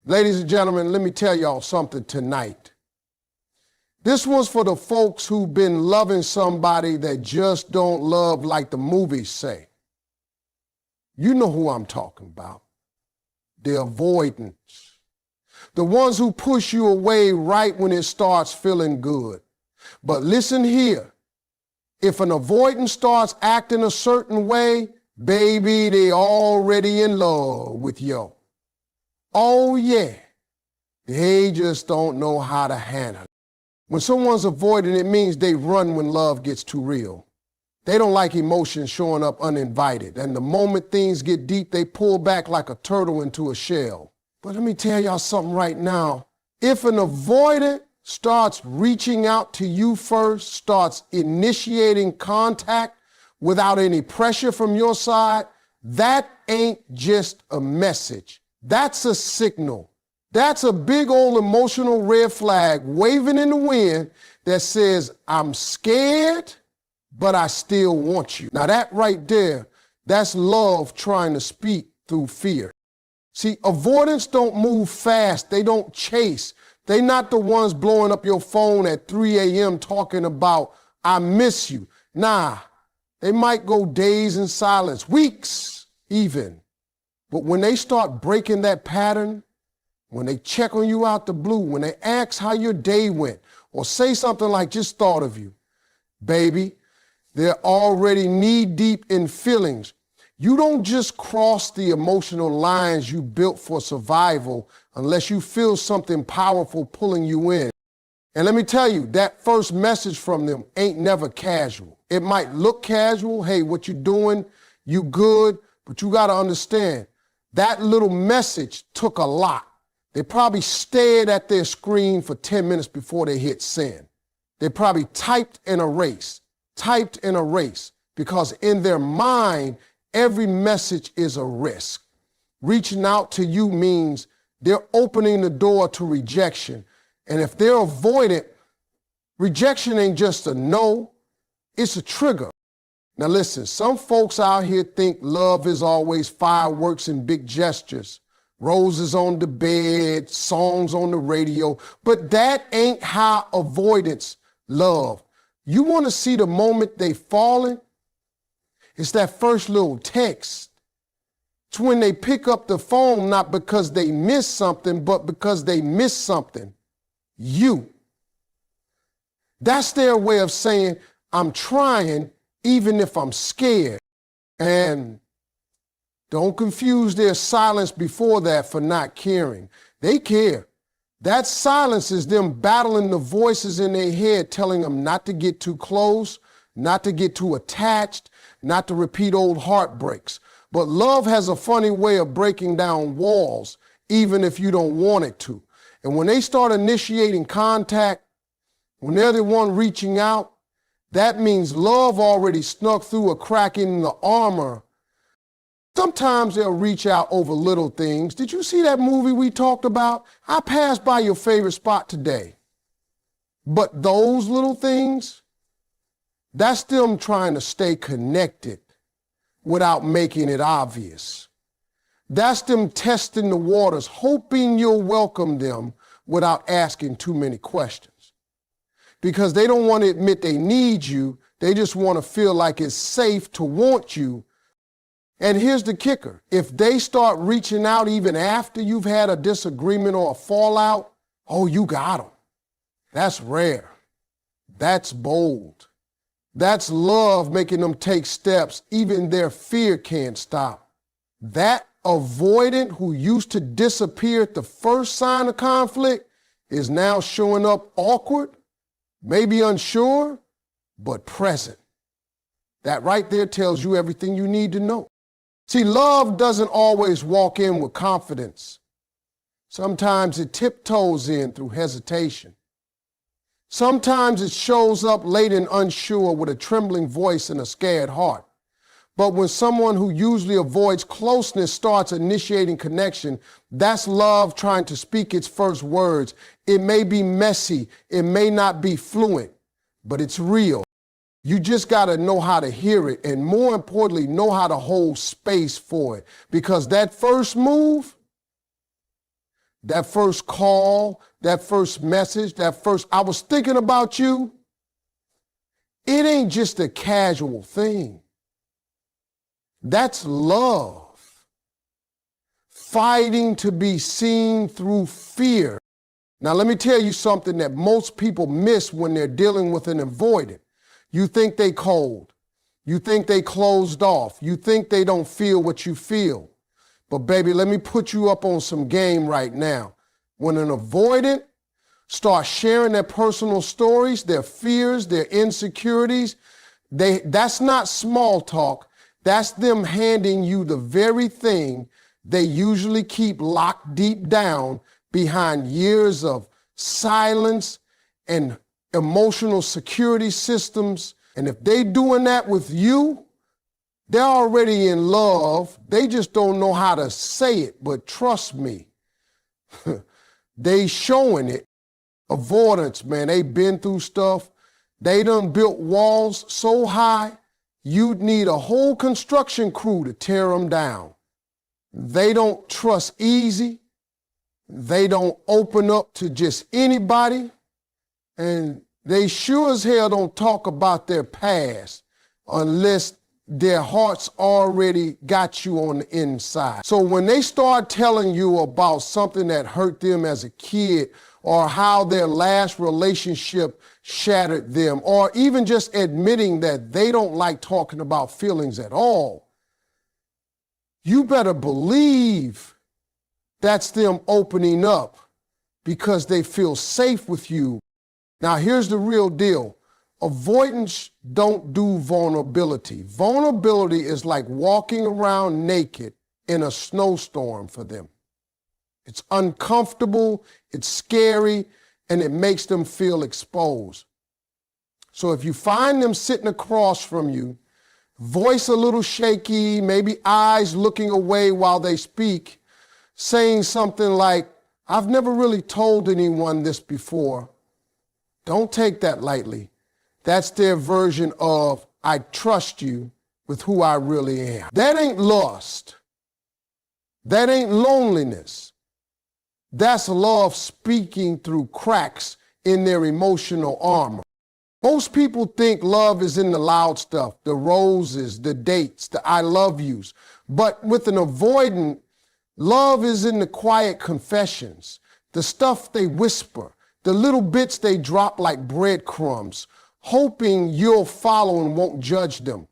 Ladies and gentlemen, let me tell y'all something tonight. This was for the folks who've been loving somebody that just don't love like the movies say. You know who I'm talking about. The avoidants. The ones who push you away right when it starts feeling good. But listen here. If an avoidant starts acting a certain way, baby, they already in love with you. Oh yeah, they just don't know how to handle it. When someone's avoiding, it means they run when love gets too real. They don't like emotions showing up uninvited. And the moment things get deep, they pull back like a turtle into a shell. But let me tell y'all something right now. If an avoidant starts reaching out to you first, starts initiating contact without any pressure from your side, that ain't just a message. That's a signal. That's a big old emotional red flag waving in the wind that says, I'm scared, but I still want you. Now that right there, that's love trying to speak through fear. See, avoidants don't move fast. They don't chase. They're not the ones blowing up your phone at 3 a.m. talking about, I miss you. Nah, they might go days in silence, weeks even. But when they start breaking that pattern, when they check on you out the blue, when they ask how your day went, or say something like, just thought of you, baby, they're already knee-deep in feelings. You don't just cross the emotional lines you built for survival unless you feel something powerful pulling you in. And let me tell you, that first message from them ain't never casual. It might look casual, hey, what you doing? You good? But you gotta understand, that little message took a lot. They probably stared at their screen for 10 minutes before they hit send. They probably typed and erased, because in their mind, every message is a risk. Reaching out to you means they're opening the door to rejection. And if they're avoidant, rejection ain't just a no, it's a trigger. Now listen, some folks out here think love is always fireworks and big gestures, roses on the bed, songs on the radio, but that ain't how avoidants love. You want to see the moment they falling? It's that first little text. It's when they pick up the phone, not because they miss something, but because they miss something. You. That's their way of saying, I'm trying, even if I'm scared. And don't confuse their silence before that for not caring. They care. That silence is them battling the voices in their head telling them not to get too close, not to get too attached, not to repeat old heartbreaks. But love has a funny way of breaking down walls, even if you don't want it to. And when they start initiating contact, when they're the one reaching out, that means love already snuck through a crack in the armor. Sometimes they'll reach out over little things. Did you see that movie we talked about? I passed by your favorite spot today. But those little things, that's them trying to stay connected without making it obvious. That's them testing the waters, hoping you'll welcome them without asking too many questions. Because they don't want to admit they need you. They just want to feel like it's safe to want you. And here's the kicker. If they start reaching out even after you've had a disagreement or a fallout, oh, you got them. That's rare. That's bold. That's love making them take steps even their fear can't stop. That avoidant who used to disappear at the first sign of conflict is now showing up awkward, maybe unsure, but present. That right there tells you everything you need to know. See, love doesn't always walk in with confidence. Sometimes it tiptoes in through hesitation. Sometimes it shows up late and unsure with a trembling voice and a scared heart. But when someone who usually avoids closeness starts initiating connection, that's love trying to speak its first words. It may be messy, it may not be fluent, but it's real. You just got to know how to hear it, and more importantly, know how to hold space for it. Because that first move, that first call, that first message, that first, I was thinking about you. It ain't just a casual thing. That's love. Fighting to be seen through fear. Now, let me tell you something that most people miss when they're dealing with an avoidant. You think they cold. You think they closed off. You think they don't feel what you feel. But baby, let me put you up on some game right now. When an avoidant starts sharing their personal stories, their fears, their insecurities, that's not small talk. That's them handing you the very thing they usually keep locked deep down behind years of silence and emotional security systems. And if they doing that with you, they're already in love. They just don't know how to say it, but trust me, they showing it. Avoidants, man, they been through stuff. They done built walls so high, you'd need a whole construction crew to tear them down. They don't trust easy. They don't open up to just anybody. And they sure as hell don't talk about their past unless their hearts already got you on the inside. So when they start telling you about something that hurt them as a kid, or how their last relationship shattered them, or even just admitting that they don't like talking about feelings at all, you better believe that's them opening up because they feel safe with you. Now, here's the real deal. Avoidants don't do vulnerability. Vulnerability is like walking around naked in a snowstorm for them. It's uncomfortable, it's scary, and it makes them feel exposed. So if you find them sitting across from you, voice a little shaky, maybe eyes looking away while they speak, saying something like, "I've never really told anyone this before," don't take that lightly. That's their version of, "I trust you with who I really am." That ain't lust. That ain't loneliness. That's love speaking through cracks in their emotional armor. Most people think love is in the loud stuff, the roses, the dates, the I love yous. But with an avoidant, love is in the quiet confessions, the stuff they whisper, the little bits they drop like breadcrumbs, hoping you'll follow and won't judge them.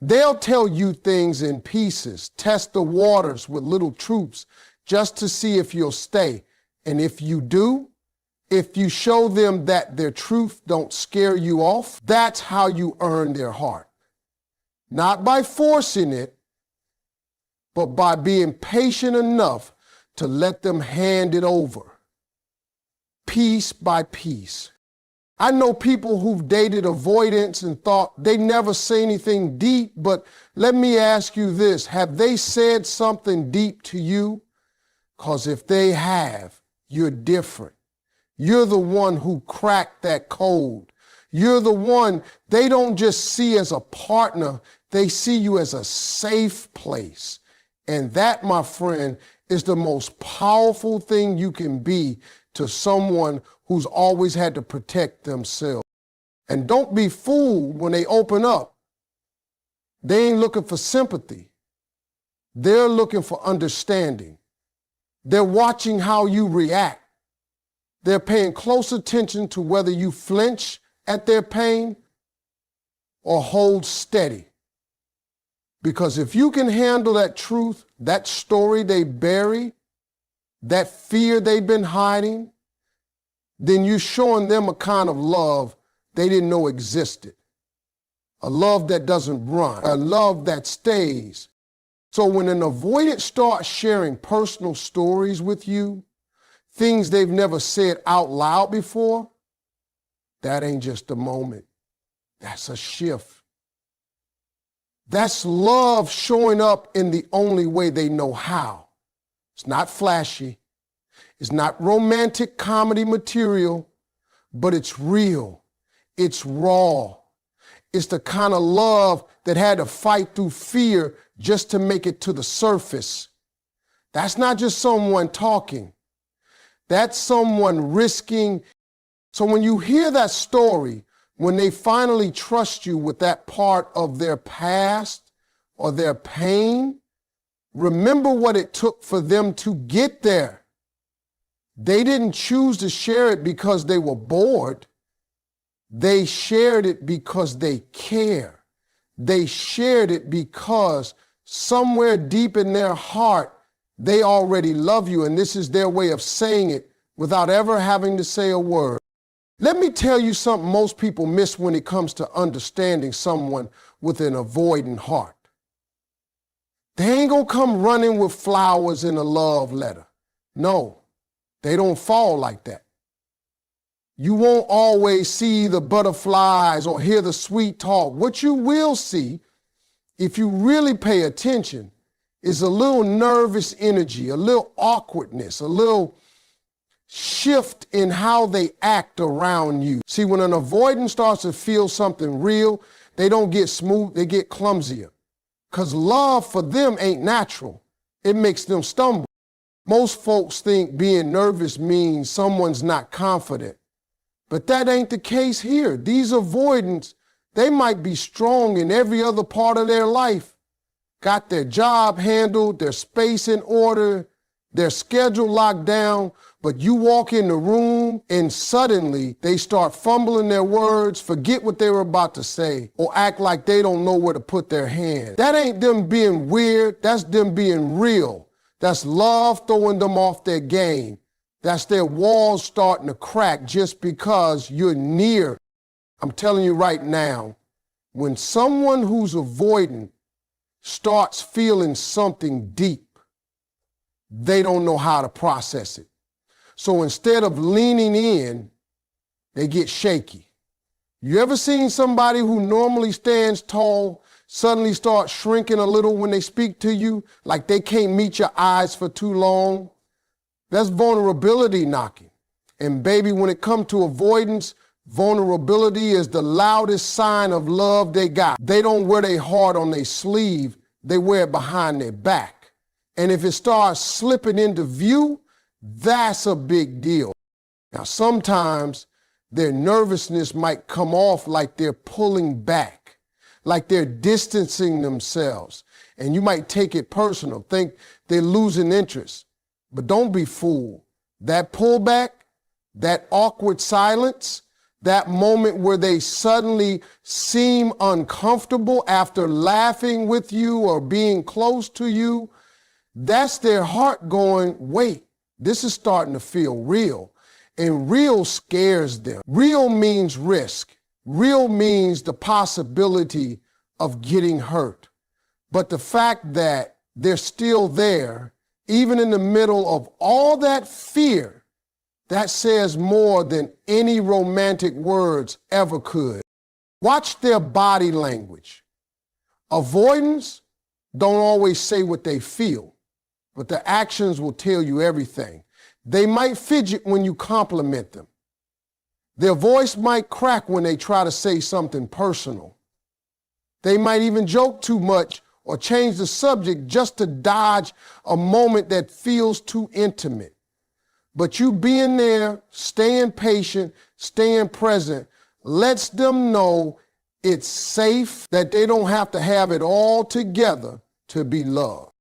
They'll tell you things in pieces, test the waters with little truths just to see if you'll stay. And if you do, if you show them that their truth don't scare you off, that's how you earn their heart. Not by forcing it, but by being patient enough to let them hand it over, piece by piece. I know people who've dated avoidants and thought they never say anything deep, but let me ask you this, have they said something deep to you? Because if they have, you're different. You're the one who cracked that code. You're the one they don't just see as a partner, they see you as a safe place. And that, my friend, is the most powerful thing you can be to someone who's always had to protect themselves. And don't be fooled when they open up. They ain't looking for sympathy. They're looking for understanding. They're watching how you react. They're paying close attention to whether you flinch at their pain or hold steady. Because if you can handle that truth, that story they bury, that fear they've been hiding, then you're showing them a kind of love they didn't know existed. A love that doesn't run, a love that stays. So when an avoidant starts sharing personal stories with you, things they've never said out loud before, that ain't just a moment. That's a shift. That's love showing up in the only way they know how. It's not flashy. It's not romantic comedy material, but it's real. It's raw. It's the kind of love that had to fight through fear just to make it to the surface. That's not just someone talking. That's someone risking. So when you hear that story, when they finally trust you with that part of their past or their pain, remember what it took for them to get there. They didn't choose to share it because they were bored. They shared it because they care. They shared it because somewhere deep in their heart, they already love you, and this is their way of saying it without ever having to say a word. Let me tell you something most people miss when it comes to understanding someone with an avoidant heart. They ain't gonna come running with flowers in a love letter. No, they don't fall like that. You won't always see the butterflies or hear the sweet talk. What you will see, if you really pay attention, is a little nervous energy, a little awkwardness, a little shift in how they act around you. See, when an avoidant starts to feel something real, they don't get smooth, they get clumsier. Because love for them ain't natural. It makes them stumble. Most folks think being nervous means someone's not confident. But that ain't the case here. These avoidants, they might be strong in every other part of their life. Got their job handled, their space in order, their schedule locked down, but you walk in the room and suddenly they start fumbling their words, forget what they were about to say, or act like they don't know where to put their hand. That ain't them being weird, that's them being real. That's love throwing them off their game. That's their walls starting to crack just because you're near. I'm telling you right now, when someone who's avoidant starts feeling something deep, they don't know how to process it. So instead of leaning in, they get shaky. You ever seen somebody who normally stands tall suddenly start shrinking a little when they speak to you, like they can't meet your eyes for too long? That's vulnerability knocking. And baby, when it comes to avoidance, vulnerability is the loudest sign of love they got. They don't wear their heart on their sleeve, they wear it behind their back. And if it starts slipping into view, that's a big deal. Now, sometimes their nervousness might come off like they're pulling back, like they're distancing themselves. And you might take it personal, think they're losing interest. But don't be fooled. That pullback, that awkward silence, that moment where they suddenly seem uncomfortable after laughing with you or being close to you, that's their heart going, wait, this is starting to feel real. And real scares them. Real means risk. Real means the possibility of getting hurt. But the fact that they're still there, even in the middle of all that fear, that says more than any romantic words ever could. Watch their body language. Avoidants don't always say what they feel, but their actions will tell you everything. They might fidget when you compliment them. Their voice might crack when they try to say something personal. They might even joke too much or change the subject just to dodge a moment that feels too intimate. But you being there, staying patient, staying present, lets them know it's safe, that they don't have to have it all together to be loved.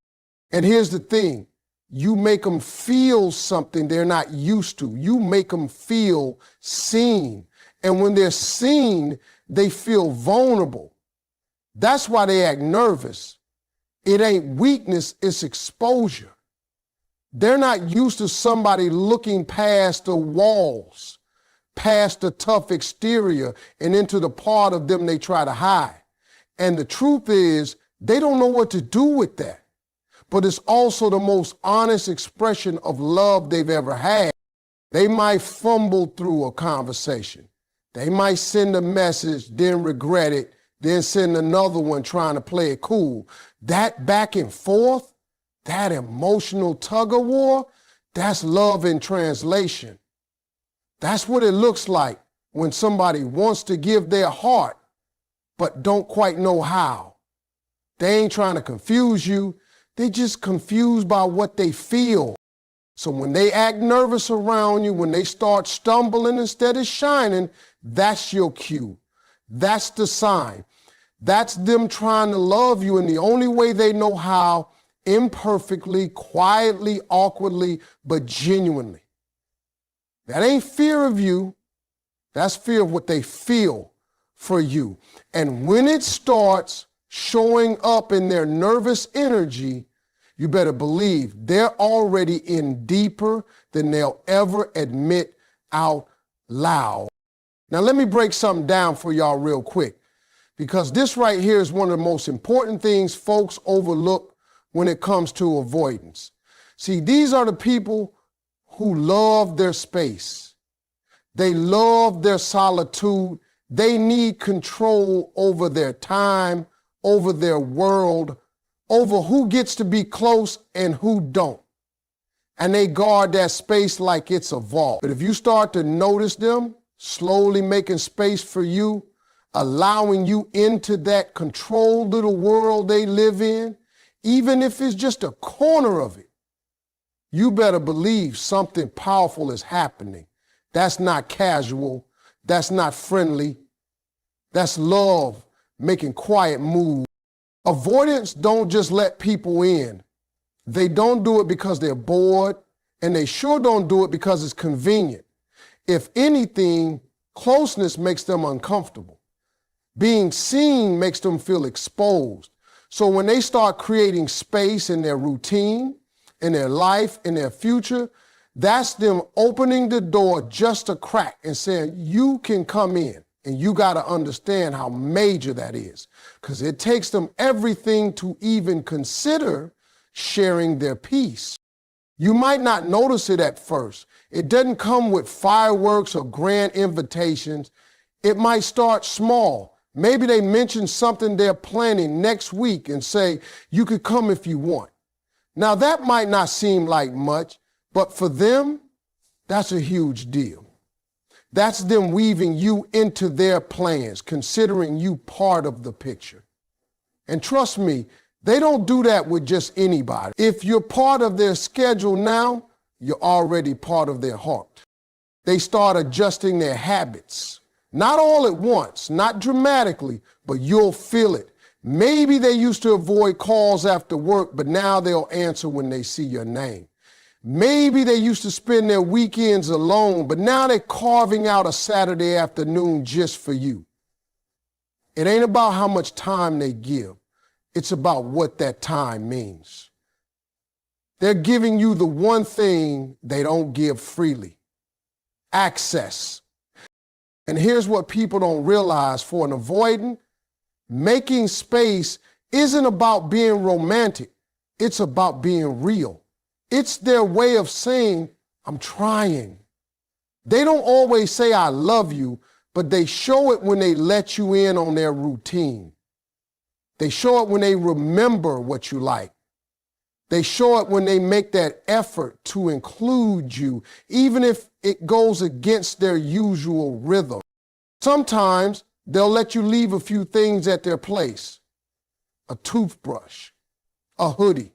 And here's the thing, you make them feel something they're not used to. You make them feel seen. And when they're seen, they feel vulnerable. That's why they act nervous. It ain't weakness, it's exposure. They're not used to somebody looking past the walls, past the tough exterior, and into the part of them they try to hide. And the truth is, they don't know what to do with that. But it's also the most honest expression of love they've ever had. They might fumble through a conversation. They might send a message, then regret it, then send another one trying to play it cool. That back and forth, that emotional tug of war, that's love in translation. That's what it looks like when somebody wants to give their heart, but don't quite know how. They ain't trying to confuse you. They just confused by what they feel. So when they act nervous around you, when they start stumbling instead of shining, that's your cue. That's the sign. That's them trying to love you in the only way they know how, imperfectly, quietly, awkwardly, but genuinely. That ain't fear of you. That's fear of what they feel for you. And when it starts showing up in their nervous energy, you better believe they're already in deeper than they'll ever admit out loud. Now, let me break something down for y'all real quick, because this right here is one of the most important things folks overlook when it comes to avoidance. See, these are the people who love their space. They love their solitude. They need control over their time, over their world, over who gets to be close and who don't. And they guard that space like it's a vault. But if you start to notice them slowly making space for you, allowing you into that controlled little world they live in, even if it's just a corner of it, you better believe something powerful is happening. That's not casual. That's not friendly. That's love making quiet moves. Avoidants don't just let people in. They don't do it because they're bored, and they sure don't do it because it's convenient. If anything, closeness makes them uncomfortable. Being seen makes them feel exposed. So when they start creating space in their routine, in their life, in their future, that's them opening the door just a crack and saying, you can come in. And you got to understand how major that is, because it takes them everything to even consider sharing their peace. You might not notice it at first. It doesn't come with fireworks or grand invitations. It might start small. Maybe they mention something they're planning next week and say, you could come if you want. Now, that might not seem like much, but for them, that's a huge deal. That's them weaving you into their plans, considering you part of the picture. And trust me, they don't do that with just anybody. If you're part of their schedule now, you're already part of their heart. They start adjusting their habits, not all at once, not dramatically, but you'll feel it. Maybe they used to avoid calls after work, but now they'll answer when they see your name. Maybe they used to spend their weekends alone, but now they're carving out a Saturday afternoon just for you. It ain't about how much time they give. It's about what that time means. They're giving you the one thing they don't give freely: access. And here's what people don't realize: for an avoidant, making space isn't about being romantic. It's about being real. It's their way of saying, I'm trying. They don't always say, I love you, but they show it when they let you in on their routine. They show it when they remember what you like. They show it when they make that effort to include you, even if it goes against their usual rhythm. Sometimes they'll let you leave a few things at their place: a toothbrush, a hoodie,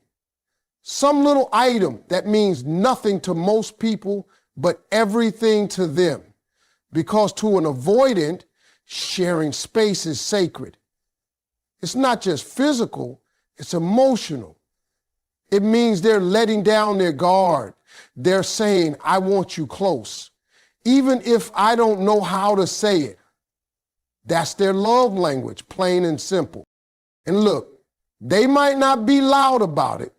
some little item that means nothing to most people, but everything to them. Because to an avoidant, sharing space is sacred. It's not just physical, it's emotional. It means they're letting down their guard. They're saying, I want you close, even if I don't know how to say it. That's their love language, plain and simple. And look, they might not be loud about it.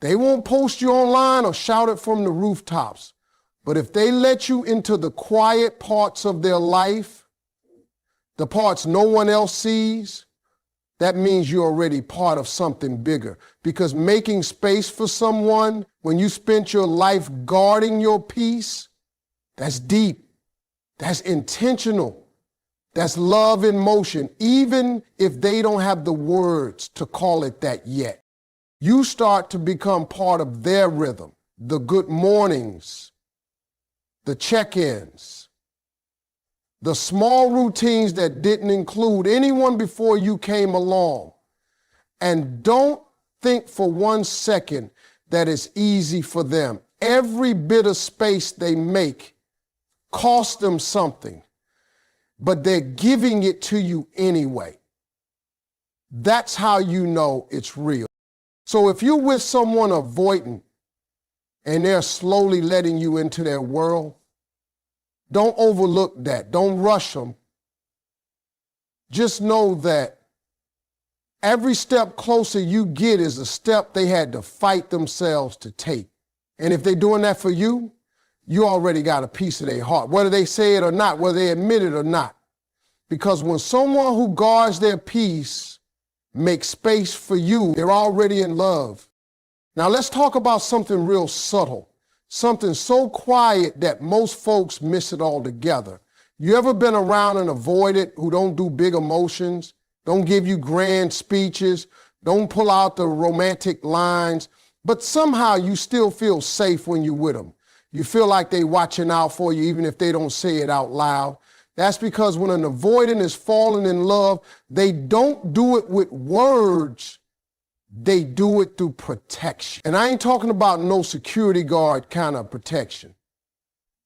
They won't post you online or shout it from the rooftops. But if they let you into the quiet parts of their life, the parts no one else sees, that means you're already part of something bigger. Because making space for someone when you spent your life guarding your peace, that's deep, that's intentional, that's love in motion, even if they don't have the words to call it that yet. You start to become part of their rhythm, the good mornings, the check-ins, the small routines that didn't include anyone before you came along. And don't think for 1 second that it's easy for them. every bit of space they make costs them something, but they're giving it to you anyway. That's how you know it's real. So if you're with someone avoidant and they're slowly letting you into their world, don't overlook that. Don't rush them. Just know that every step closer you get is a step they had to fight themselves to take. And if they're doing that for you, you already got a piece of their heart, whether they say it or not, whether they admit it or not. Because when someone who guards their peace makes space for you, they're already in love. Now let's talk about something real subtle, something so quiet that most folks miss it altogether. You ever been around an avoidant who don't do big emotions, don't give you grand speeches, don't pull out the romantic lines, but somehow you still feel safe when you're with them? You feel like they watching out for you even if they don't say it out loud. That's because when an avoidant is falling in love, they don't do it with words. They do it through protection. And I ain't talking about no security guard kind of protection.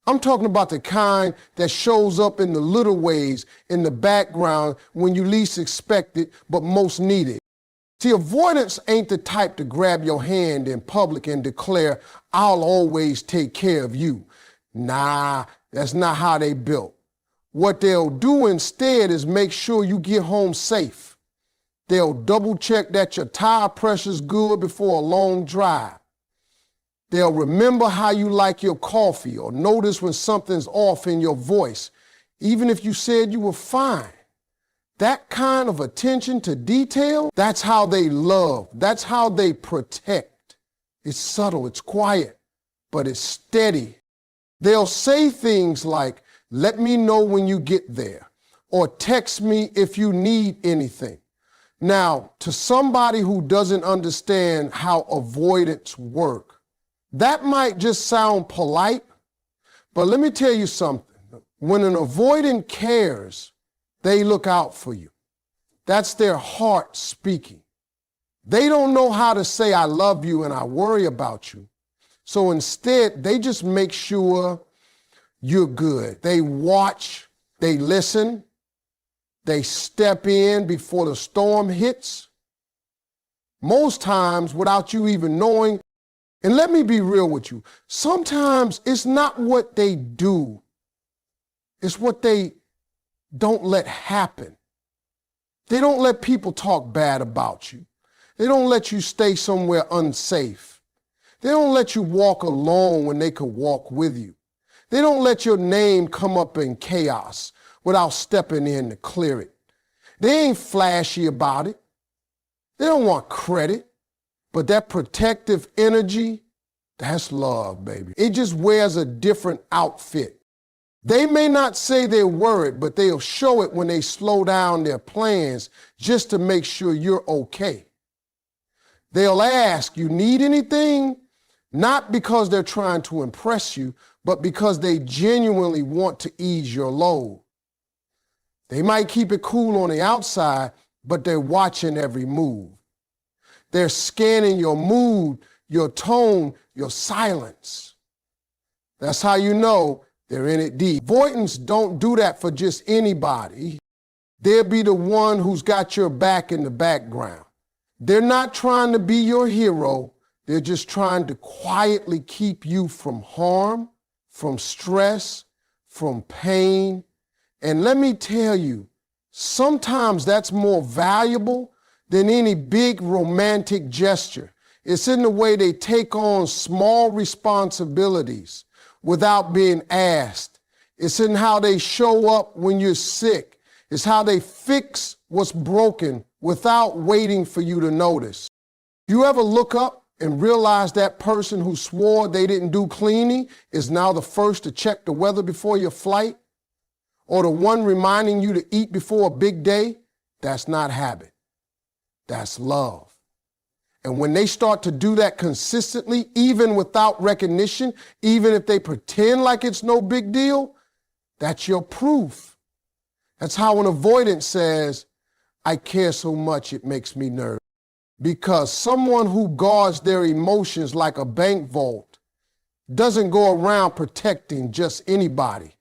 I'm talking about the kind that shows up in the little ways, in the background, when you least expect it, but most need it. See, avoidants ain't the type to grab your hand in public and declare, "I'll always take care of you." Nah, that's not how they built. What they'll do instead is make sure you get home safe. They'll double check that your tire pressure's good before a long drive. They'll remember how you like your coffee or notice when something's off in your voice, even if you said you were fine. That kind of attention to detail, that's how they love. That's how they protect. It's subtle, it's quiet, but it's steady. They'll say things like, "Let me know when you get there," or "Text me if you need anything." Now, to somebody who doesn't understand how avoidants work, that might just sound polite, but let me tell you something. When an avoidant cares, they look out for you. That's their heart speaking. They don't know how to say, "I love you and I worry about you." So instead, they just make sure you're good. They watch, they listen, they step in before the storm hits. Most times without you even knowing. And let me be real with you. Sometimes it's not what they do. It's what they don't let happen. They don't let people talk bad about you. They don't let you stay somewhere unsafe. They don't let you walk alone when they could walk with you. They don't let your name come up in chaos without stepping in to clear it. They ain't flashy about it. They don't want credit. But that protective energy, that's love, baby. It just wears a different outfit. They may not say they're worried, but they'll show it when they slow down their plans just to make sure you're okay. They'll ask, "You need anything?" Not because they're trying to impress you, but because they genuinely want to ease your load. They might keep it cool on the outside, but they're watching every move. They're scanning your mood, your tone, your silence. That's how you know they're in it deep. Avoidants don't do that for just anybody. They'll be the one who's got your back in the background. They're not trying to be your hero. They're just trying to quietly keep you from harm, from stress, from pain. And let me tell you, sometimes that's more valuable than any big romantic gesture. It's in the way they take on small responsibilities without being asked. It's in how they show up when you're sick. It's how they fix what's broken without waiting for you to notice. You ever look up and realize that person who swore they didn't do cleaning is now the first to check the weather before your flight? Or the one reminding you to eat before a big day? That's not habit. That's love. And when they start to do that consistently, even without recognition, even if they pretend like it's no big deal, that's your proof. That's how an avoidant says, "I care so much it makes me nervous." Because someone who guards their emotions like a bank vault doesn't go around protecting just anybody.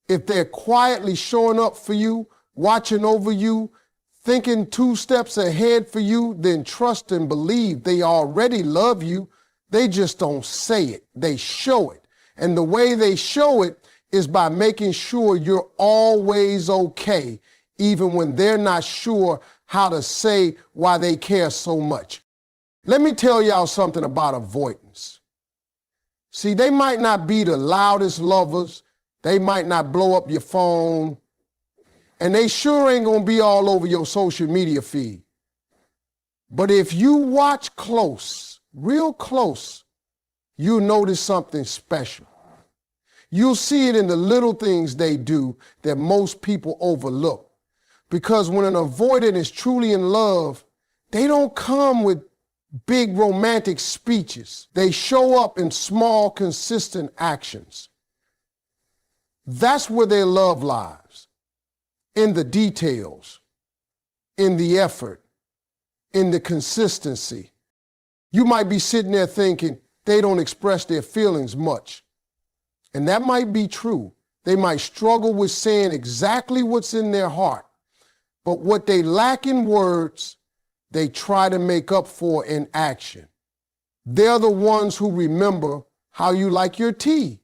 If they're quietly showing up for you, watching over you, thinking 2 steps ahead for you, then trust and believe they already love you. They just don't say it. They show it. And the way they show it is by making sure you're always okay, even when they're not sure how to say why they care so much. Let me tell y'all something about avoidance. See, they might not be the loudest lovers. They might not blow up your phone. And they sure ain't gonna be all over your social media feed. But if you watch close, real close, you'll notice something special. You'll see it in the little things they do that most people overlook. Because when an avoidant is truly in love, they don't come with big romantic speeches. They show up in small, consistent actions. That's where their love lies. In the details, in the effort, in the consistency. You might be sitting there thinking they don't express their feelings much. And that might be true. They might struggle with saying exactly what's in their heart. But what they lack in words, they try to make up for in action. They're the ones who remember how you like your tea.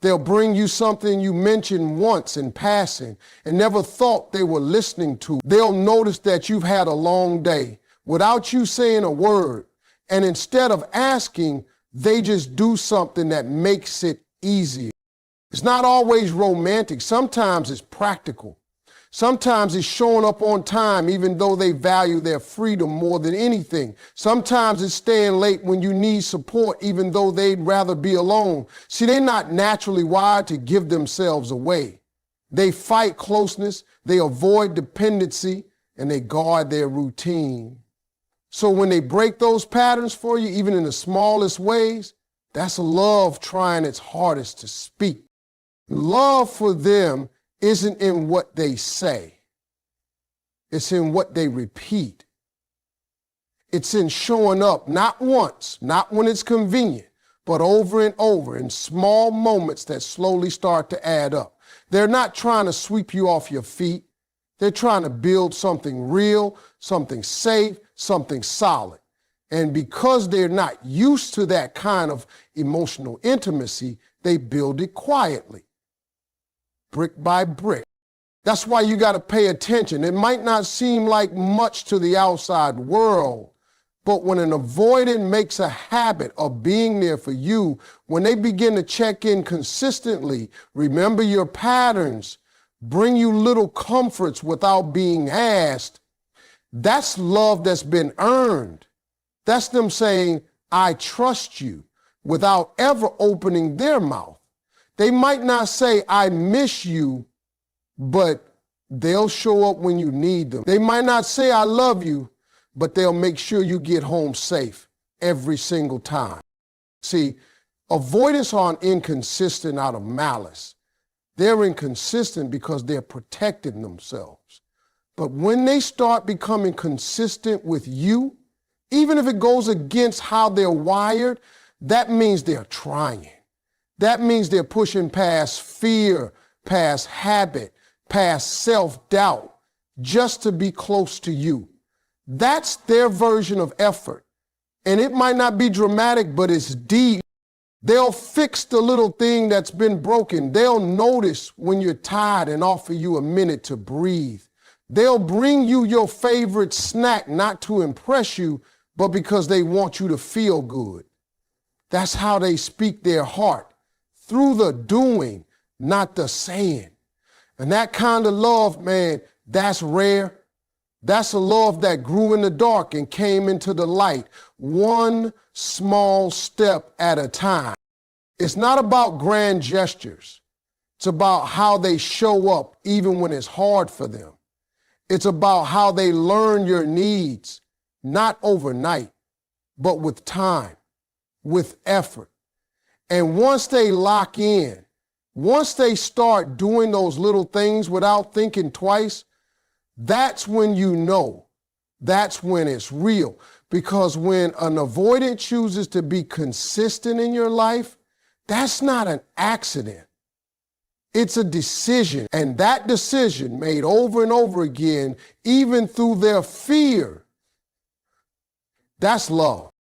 They'll bring you something you mentioned once in passing and never thought they were listening to. They'll notice that you've had a long day without you saying a word. And instead of asking, they just do something that makes it easier. It's not always romantic. Sometimes it's practical. Sometimes it's showing up on time even though they value their freedom more than anything. Sometimes it's staying late when you need support even though they'd rather be alone. See, they're not naturally wired to give themselves away. They fight closeness, they avoid dependency, and they guard their routine. So when they break those patterns for you, even in the smallest ways, that's love trying its hardest to speak. Love for them isn't in what they say. It's in what they repeat. It's in showing up not once, not when it's convenient, but over and over in small moments that slowly start to add up. They're not trying to sweep you off your feet. They're trying to build something real, something safe, something solid. And because they're not used to that kind of emotional intimacy, they build it quietly, brick by brick. That's why you got to pay attention. It might not seem like much to the outside world, but when an avoidant makes a habit of being there for you, when they begin to check in consistently, remember your patterns, bring you little comforts without being asked, that's love that's been earned. That's them saying, I trust you, without ever opening their mouth. They might not say, I miss you, but they'll show up when you need them. They might not say, I love you, but they'll make sure you get home safe every single time. See, avoidants aren't inconsistent out of malice. They're inconsistent because they're protecting themselves. But when they start becoming consistent with you, even if it goes against how they're wired, that means they're trying. That means they're pushing past fear, past habit, past self-doubt, just to be close to you. That's their version of effort. And it might not be dramatic, but it's deep. They'll fix the little thing that's been broken. They'll notice when you're tired and offer you a minute to breathe. They'll bring you your favorite snack, not to impress you, but because they want you to feel good. That's how they speak their heart, through the doing, not the saying. And that kind of love, man, that's rare. That's a love that grew in the dark and came into the light, one small step at a time. It's not about grand gestures. It's about how they show up even when it's hard for them. It's about how they learn your needs, not overnight, but with time, with effort. And once they lock in, once they start doing those little things without thinking twice, that's when you know, that's when it's real. Because when an avoidant chooses to be consistent in your life, That's not an accident. It's a decision. And that decision made over and over again, even through their fear, that's love.